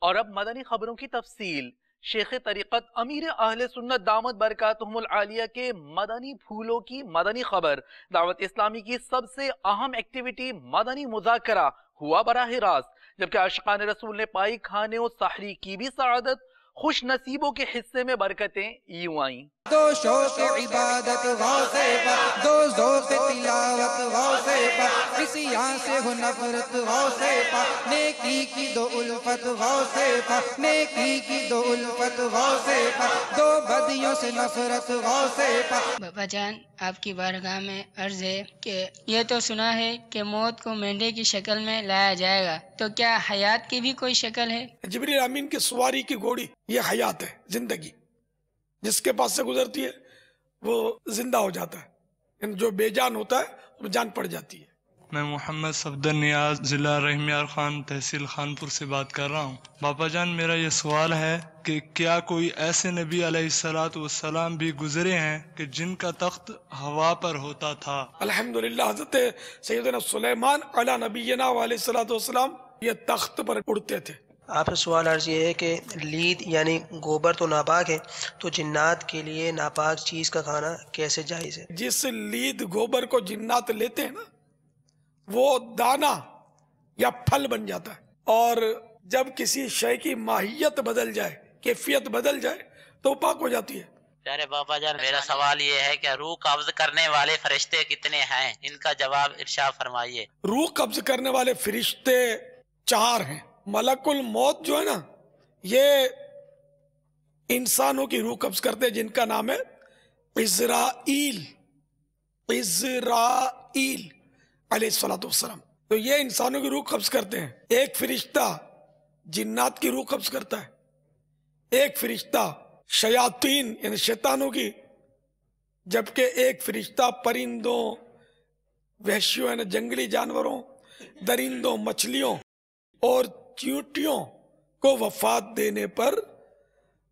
اور اب مدنی خبروں کی تفصیل۔ شیخ طریقت امیر اہل سنت دامت برکاتہم العالیہ کے مدنی پھولوں کی مدنی خبر۔ دعوت اسلامی کی سب سے اہم ایکٹیویٹی مدنی مذاکرہ ہوا براہ راست، جبکہ عاشقان رسول نے پائی کھانے و سحری کی بھی سعادت۔ خوش نصیبوں کے حصے میں برکتیں یوں آئیں۔ دو شوق عبادت غوث پاک، دو ذوق تلاوت غوث پاک، کسی یہاں سے ہو نفرت غوث پاک، نیکی کی دو الفت غوث پاک، نیکی کی دو الفت غوث پاک، دو بدیوں سے نفرت غوث پاک۔ بابا جان، آپ کی بارگاہ میں عرض ہے کہ یہ تو سنا ہے کہ موت کو مینڈے کی شکل میں لایا جائے گا، تو کیا حیات کی بھی کوئی شکل ہے؟ جبریل امین کی سواری کی گھوڑی یہ حیات ہے، زندگی جس کے پاس سے گزرتی ہے وہ زندہ ہو جاتا ہے، یعنی جو بے جان ہوتا ہے وہ جان پڑ جاتی ہے۔ میں محمد صفدر نیاز، ضلع رحمیار خان، تحصیل خانپور سے بات کر رہا ہوں۔ باپا جان، میرا یہ سوال ہے کہ کیا کوئی ایسے نبی علیہ السلام بھی گزرے ہیں کہ جن کا تخت ہوا پر ہوتا تھا؟ الحمدللہ، حضرت سیدنا سلیمان علی نبینا علیہ السلام یہ تخت پر اڑتے تھے۔ آپ سے سوال عرض یہ ہے کہ لید یعنی گوبر تو ناپاک ہے، تو جنات کے لیے ناپاک چیز کا کھانا کیسے جائز ہے؟ جس لید گوبر کو جنات لیتے ہیں نا، وہ دانہ یا پھل بن جاتا ہے، اور جب کسی شے کی ماہیت بدل جائے، کیفیت بدل جائے تو وہ پاک ہو جاتی ہے۔ پیارے بابا جان، میرا سوال یہ ہے کہ روح قبض کرنے والے فرشتے کتنے ہیں؟ ان کا جواب ارشاد فرمائیے۔ روح قبض کرنے والے فرشتے 4 ہیں۔ ملک الموت جو ہے نا، یہ انسانوں کی روح قبض کرتے ہیں، جن کا نام ہے عزرائیل علیہ السلام۔ تو یہ انسانوں کی روح قبض کرتے ہیں۔ ایک فرشتہ جنات کی روح قبض کرتا ہے، ایک فرشتہ شیاطین یعنی شیطانوں کی، جبکہ ایک فرشتہ پرندوں، وحشیوں یعنی جنگلی جانوروں، درندوں، مچھلیوں اور چیونٹیوں کو وفات دینے پر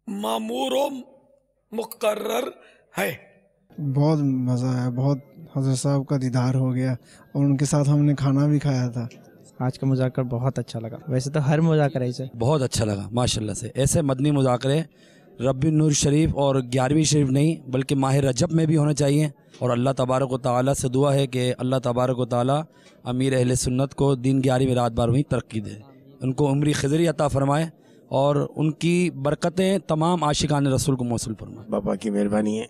مامور و مقرر ہے۔ بہت مزہ آیا، بہت حضرت صاحب کا دیدار ہو گیا، اور ان کے ساتھ ہم نے کھانا بھی کھایا تھا۔ آج کا مذاکرہ بہت اچھا لگا، ویسے تو ہر مذاکرہ ایسے بہت اچھا لگا ماشاءاللہ سے۔ ایسے مدنی مذاکرے ربی نور شریف اور 11ویں شریف نہیں بلکہ ماہ رجب میں بھی ہونا چاہیے، اور اللہ تبارک و تعالیٰ سے دعا ہے کہ اللہ تبارک و تعالیٰ امیر اہل سنت کو دین 11ویں رات 12ویں ترقی دے، ان کو عمری خضری عطا فرمائے، اور ان کی برکتیں تمام عاشقان رسول کو موصول فرمائے۔ باپا کی مہربانی ہے،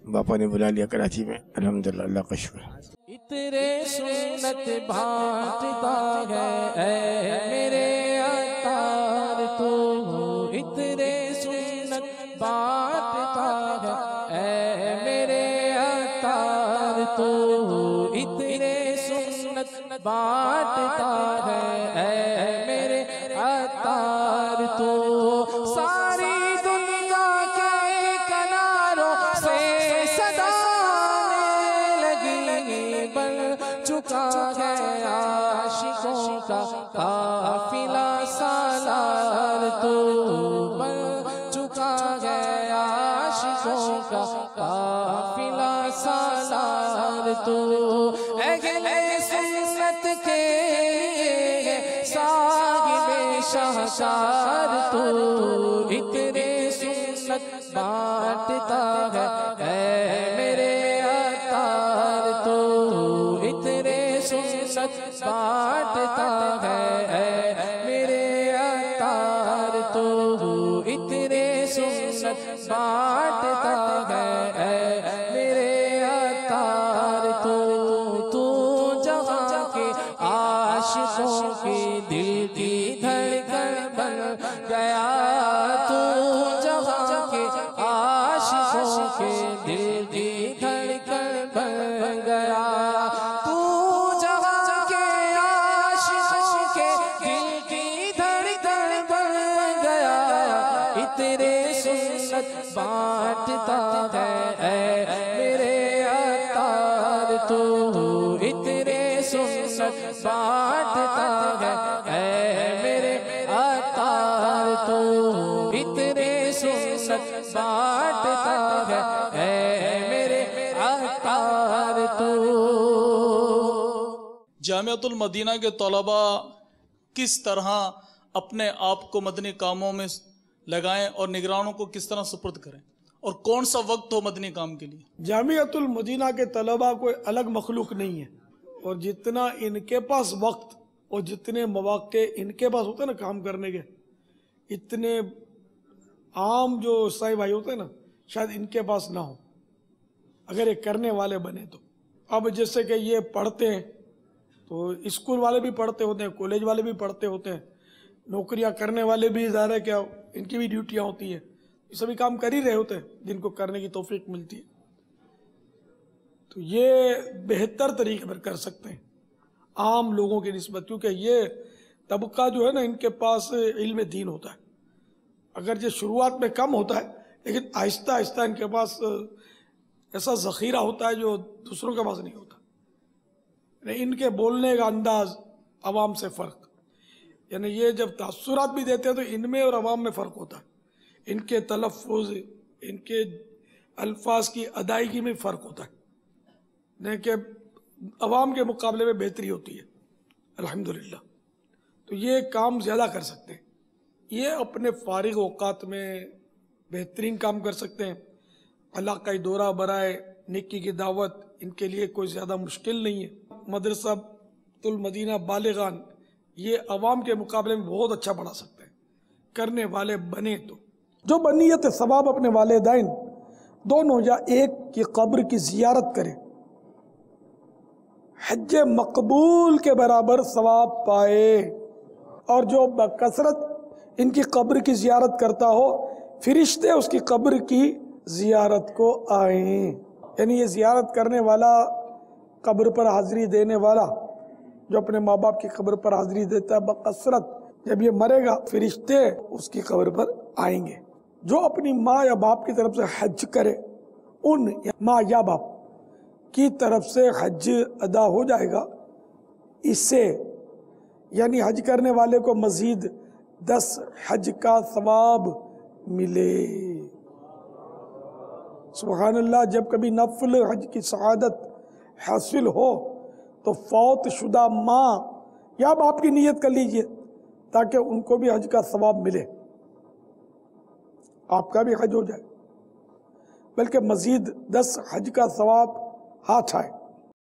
باپا نے بلا لیا کراچی میں، الحمدللہ، اللہ کا شکر۔ اترے سنت بانٹتا ہے اے میرے عطار تو، اترے سنت بانٹتا ہے اے میرے عطار تو، اترے سنت بانٹتا ہے اے میرے عطار تو، ساری دنیا کے کناروں سے چکا ہے عاشقوں کا قافلہ سالار تو، بن چکا ہے عاشقوں کا قافلہ سالار تو، اہل سنت کے صاحب شاہکار تو، اتنے سنت بانٹتا ہے اے میرے عطار تو، سنت بانٹتا ہے اے میرے عطار تو، اتنے سنت بانٹتا ہے اے میرے عطار تو، تو جہاں کے عاشقوں کی دل کی دھڑکن بن گیا، تو جہاں کے عاشقوں کے دل کی دھڑکن بن گیا، بانٹتا ہے اے میرے عطار تو، اتنے سنت بانٹتا ہے اے میرے عطار تو، اتنے سنت بانٹتا ہے اے میرے عطار تو۔ جامعۃ المدینہ کے طلباء کس طرح اپنے آپ کو مدنی کاموں میں لگائیں اور نگرانوں کو کس طرح سپرد کریں، اور کون سا وقت ہو مدنی کام کے لیے؟ جامعۃ المدینہ کے طلباء کوئی الگ مخلوق نہیں ہے، اور جتنا ان کے پاس وقت اور جتنے مواقع ان کے پاس ہوتے ہیں نا کام کرنے کے، اتنے عام جو عیسائی بھائی ہوتے ہیں نا شاید ان کے پاس نہ ہو اگر یہ کرنے والے بنے تو۔ اب جیسے کہ یہ پڑھتے ہیں تو اسکول والے بھی پڑھتے ہوتے ہیں، کالج والے بھی پڑھتے ہوتے ہیں، نوکریاں کرنے والے بھی ظاہر ہے کہ ان کی بھی ڈیوٹیاں ہوتی ہیں، یہ سبھی کام کر ہی رہے ہوتے ہیں جن کو کرنے کی توفیق ملتی ہے، تو یہ بہتر طریقے پر کر سکتے ہیں عام لوگوں کی نسبت، کیونکہ یہ طبقہ جو ہے نا ان کے پاس علم دین ہوتا ہے، اگرچہ شروعات میں کم ہوتا ہے لیکن آہستہ آہستہ ان کے پاس ایسا ذخیرہ ہوتا ہے جو دوسروں کے پاس نہیں ہوتا، یعنی ان کے بولنے کا انداز عوام سے فرق، یعنی یہ جب تاثرات بھی دیتے ہیں تو ان میں اور عوام میں فرق ہوتا ہے، ان کے تلفظ، ان کے الفاظ کی ادائیگی میں فرق ہوتا ہے، نہیں کہ عوام کے مقابلے میں بہتری ہوتی ہے الحمدللہ۔ تو یہ کام زیادہ کر سکتے ہیں، یہ اپنے فارغ اوقات میں بہترین کام کر سکتے ہیں، علاقائی دورہ برائے نیکی کی دعوت ان کے لیے کوئی زیادہ مشکل نہیں ہے، مدرسہ المدینہ بالغان یہ عوام کے مقابلے میں بہت اچھا پڑھا سکتے ہیں کرنے والے بنے تو۔ جو بنیت ثواب اپنے والدین دونوں یا ایک کی قبر کی زیارت کرے حج مقبول کے برابر ثواب پائے، اور جو بکثرت ان کی قبر کی زیارت کرتا ہو فرشتے اس کی قبر کی زیارت کو آئیں، یعنی یہ زیارت کرنے والا، قبر پر حاضری دینے والا جو اپنے ماں باپ کی قبر پر حاضری دیتا ہے بکثرت، جب یہ مرے گا فرشتے اس کی قبر پر آئیں گے۔ جو اپنی ماں یا باپ کی طرف سے حج کرے ان ماں یا باپ کی طرف سے حج ادا ہو جائے گا، اس سے یعنی حج کرنے والے کو مزید 10 حج کا ثواب ملے۔ سبحان اللہ، جب کبھی نفل حج کی سعادت حاصل ہو تو فوت شدہ ماں یا باپ کی نیت کر لیجئے تاکہ ان کو بھی حج کا ثواب ملے، آپ کا بھی حج ہو جائے، بلکہ مزید 10 حج کا ثواب ہاتھ آئے۔